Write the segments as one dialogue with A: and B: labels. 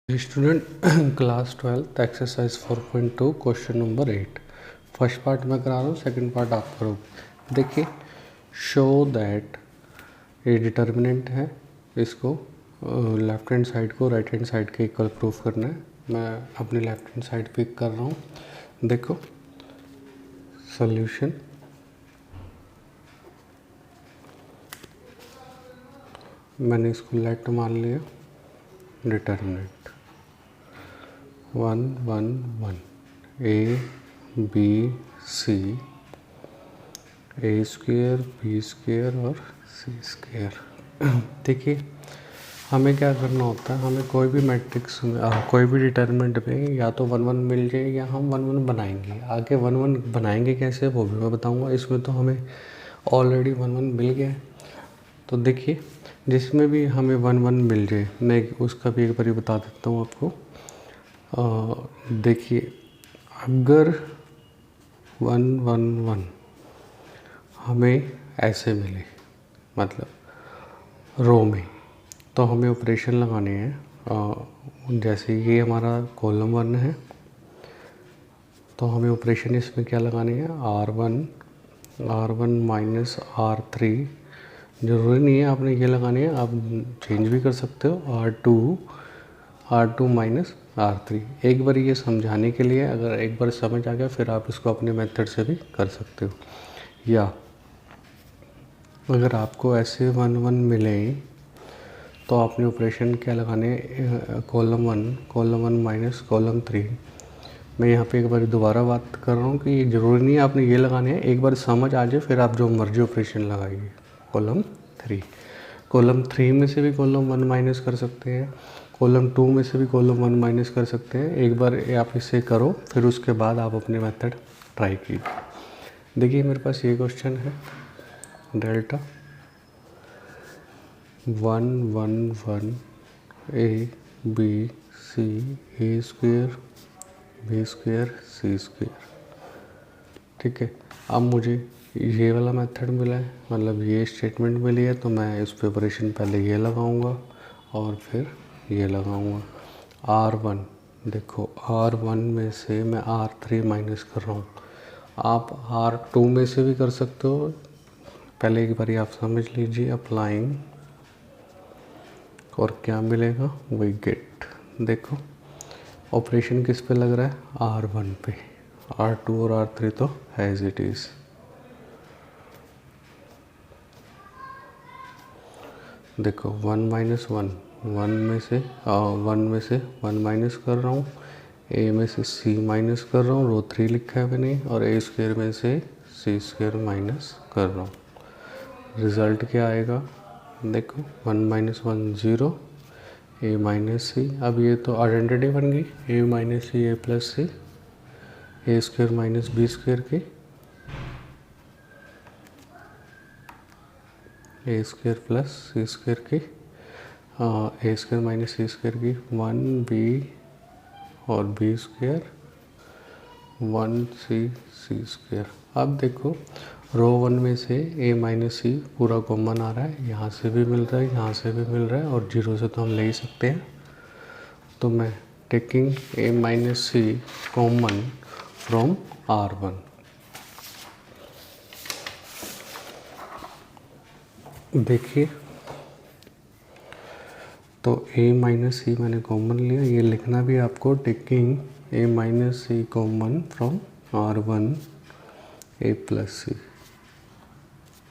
A: Student class 12 exercise 4.2 question number 8। First part मैं करा रहा हूँ, सेकंड पार्ट आप करोगे। देखिए, शो दैट ये डिटर्मिनेंट है, इसको लेफ्ट हैंड साइड को राइट हैंड साइड के इक्वल प्रूफ करना है। मैं अपनी लेफ्ट हैंड साइड पिक कर रहा हूँ। देखो सॉल्यूशन, मैंने इसको लेट मान लिया। Determinant 1 1 1 A B C, A square B square और सी स्क्वेयर। देखिए, हमें क्या करना होता है, हमें कोई भी मैट्रिक्स कोई भी डिटर्मिनेंट में या तो 1 1 मिल जाए या हम 1 1 बनाएंगे। आगे 1 1 बनाएंगे कैसे वो भी मैं बताऊंगा। इसमें तो हमें ऑलरेडी 1 1 मिल गया है। तो देखिए, जिसमें भी हमें 1 1 मिल जाए, मैं उसका भी एक बार बता देता हूँ आपको। देखिए, अगर 1 1 1 हमें ऐसे मिले, मतलब रो में, तो हमें ऑपरेशन लगाने हैं। जैसे ये हमारा कॉलम 1 है, तो हमें ऑपरेशन इसमें क्या लगाने हैं, R1 माइनस R3। ज़रूरी नहीं है आपने ये लगाने हैं, आप चेंज भी कर सकते हो। R2 minus R3। एक बार ये समझाने के लिए, अगर एक बार समझ आ गया फिर आप इसको अपने मेथड से भी कर सकते हो। या अगर आपको ऐसे 1 1 मिले तो आपने ऑपरेशन क्या लगाने, कॉलम 1 माइनस कॉलम 3। मैं यहाँ पे एक बार दोबारा बात कर रहा हूँ कि ये ज़रूरी नहीं है आपने ये लगाने हैं, एक बार समझ आ जाए फिर आप जो मर्जी ऑपरेशन लगाइए। कॉलम 3 में से भी कॉलम 1 माइनस कर सकते हैं, कॉलम 2 में से भी कॉलम 1 माइनस कर सकते हैं। एक बार आप इसे करो, फिर उसके बाद आप अपने मेथड ट्राई कीजिए। देखिए, मेरे पास ये क्वेश्चन है, delta 1 1 1 A B C, A square B square C square. ठीक है, अब मुझे ये वाला मेथड मिला है, मतलब ये स्टेटमेंट मिली है, तो मैं इस पे ऑपरेशन पहले ये लगाऊंगा और फिर ये लगाऊंगा। R1, देखो R1 में से मैं R3 माइनस कर रहा हूँ। आप R2 में से भी कर सकते हो, पहले एक बार आप समझ लीजिए। अप्लाइंग, और क्या मिलेगा, वही गेट। देखो ऑपरेशन किस पे लग रहा है, R1 पे। R2 और R3 तो एज इट इज़। देखो 1 माइनस 1, 1 में से 1 माइनस कर रहा हूँ, ए में से सी माइनस कर रहा हूँ, रो 3 लिखा है मैंने, और ए स्क्वेयर में से सी स्क्वेयर माइनस कर रहा हूँ। रिज़ल्ट क्या आएगा, देखो 1 माइनस 1 0, ए माइनस सी। अब ये तो आइडेंटिटी बन गई, ए minus C A plus C, A square minus B square की, ए स्क्वेयर प्लस सी स्क्वेयर की, ए स्क्वेयर माइनस सी स्क्वेयर की, 1 बी और B square 1 c c square. अब देखो रो 1 में से ए माइनस सी पूरा कॉमन आ रहा है, यहाँ से भी मिल रहा है, यहाँ से भी मिल रहा है, और जीरो से तो हम ले ही सकते हैं। तो मैं taking A minus C common from R1। देखिए, तो ए माइनस सी मैंने कॉमन लिया, ये लिखना भी आपको, taking A minus C common from R1 a plus c.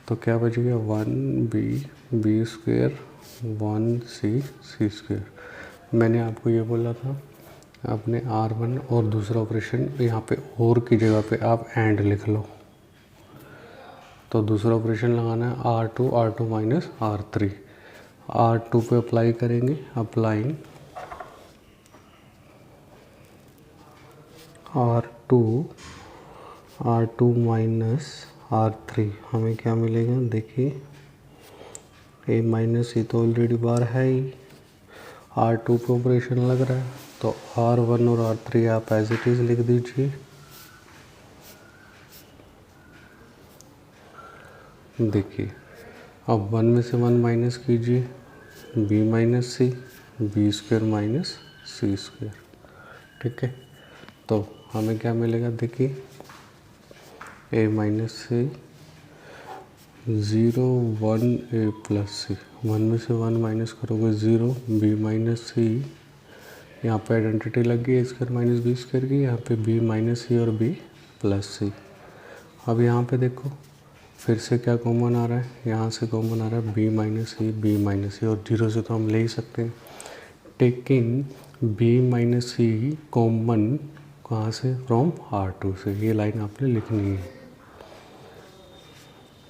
A: तो क्या बच गया, 1 b b square 1 c c square. मैंने आपको ये बोला था, आपने R1 और दूसरा ऑपरेशन यहाँ पे और की जगह पे आप एंड लिख लो। तो दूसरा ऑपरेशन लगाना है R2 माइनस R3। R2 पे अप्लाई करेंगे, अप्लाइंग R2 माइनस R3, हमें क्या मिलेगा, देखिए ए माइनस सी तो ऑलरेडी बार है ही, R2 पे ऑपरेशन लग रहा है, तो R1 और R3 आप एज इट इज़ लिख दीजिए। देखिए, अब 1 में से 1 माइनस कीजिए, B minus C, B square minus सी स्क्वायर। ठीक है, तो हमें क्या मिलेगा देखिए, A minus C 0 1 A plus सी, 1 में से 1 माइनस करोगे 0, बी माइनस सी, यहाँ पे आइडेंटिटी लग गई ए स्क्वायर माइनस बी स्क्वायर की, यहाँ पे बी माइनस सी और बी प्लस सी। अब यहाँ पे देखो फिर से क्या कॉमन आ रहा है, यहाँ से कॉमन आ रहा है बी माइनस सी और 0 से तो हम ले ही सकते हैं। टेकिंग बी माइनस सी कॉमन कहाँ से, फ्रॉम R2 से, ये लाइन आपने लिखनी है।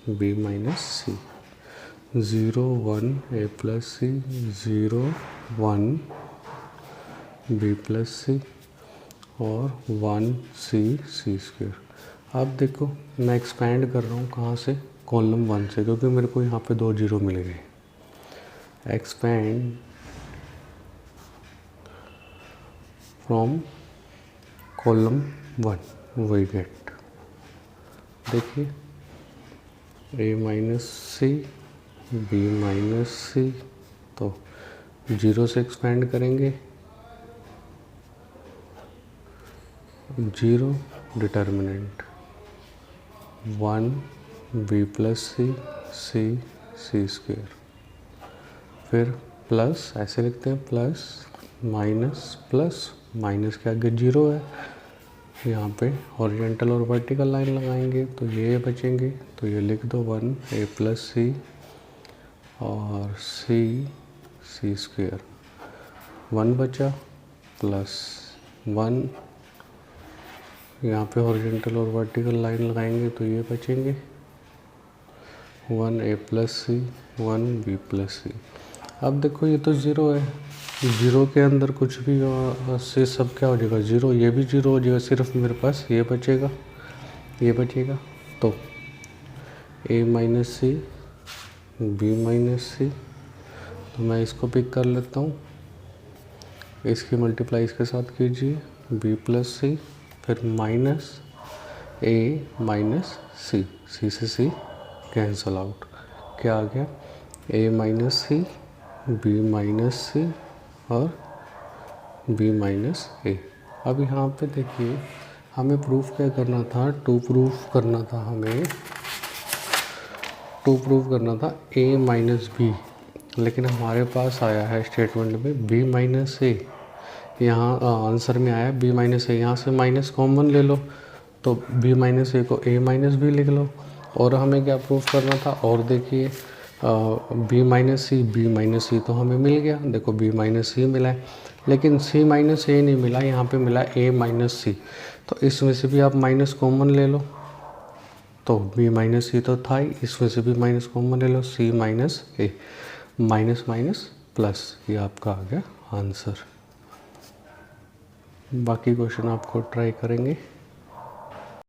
A: बी माइनस सी 0 1 ए प्लस सी 0 1 बी प्लस सी और 1 सी स्क्वायर। अब देखो मैं एक्सपैंड कर रहा हूँ कहाँ से, कॉलम 1 से, क्योंकि मेरे को यहाँ पे 2 0 मिल गए। Expand from column 1 we get, देखिए A minus C B minus C, तो 0 से एक्सपैंड करेंगे 0 determinant 1 B plus C square, फिर प्लस ऐसे लिखते हैं प्लस माइनस के आगे 0 है, यहाँ पे हॉरिजॉन्टल और वर्टिकल लाइन लगाएंगे तो ये बचेंगे, तो ये लिख दो 1 ए प्लस सी और सी स्क्वायर, 1 बचा प्लस 1, यहाँ पे हॉरिजॉन्टल और वर्टिकल लाइन लगाएंगे तो ये बचेंगे 1 ए प्लस सी 1 बी प्लस सी। अब देखो ये तो 0 है, 0 के अंदर कुछ भी से सब क्या हो जाएगा 0, ये भी 0 हो जाएगा, सिर्फ मेरे पास ये बचेगा तो ए minus C B minus C, तो मैं इसको पिक कर लेता हूँ, इसकी मल्टीप्लाई इसके साथ कीजिए बी प्लस सी, फिर माइनस ए माइनस सी, सी से सी कैंसल आउट, क्या आ गया ए माइनस सी बी माइनस सी और बी माइनस ए। अब यहाँ पे देखिए हमें प्रूफ क्या करना था, टू प्रूफ करना था ए माइनस बी, लेकिन हमारे पास आया है स्टेटमेंट में बी माइनस ए, यहाँ आंसर में आया बी माइनस ए, यहाँ से माइनस कॉमन ले लो तो बी माइनस ए को ए माइनस बी लिख लो। और हमें क्या प्रूफ करना था, और देखिए बी माइनस सी तो हमें मिल गया, देखो बी माइनस सी मिला है, लेकिन सी माइनस ए नहीं मिला, यहाँ पे मिला ए माइनस सी, तो इसमें से भी आप माइनस कॉमन ले लो, तो बी माइनस सी तो था ही, इसमें से भी माइनस कॉमन ले लो, सी माइनस ए, माइनस माइनस प्लस, ये आपका आ गया आंसर। बाकी क्वेश्चन आपको ट्राई करेंगे।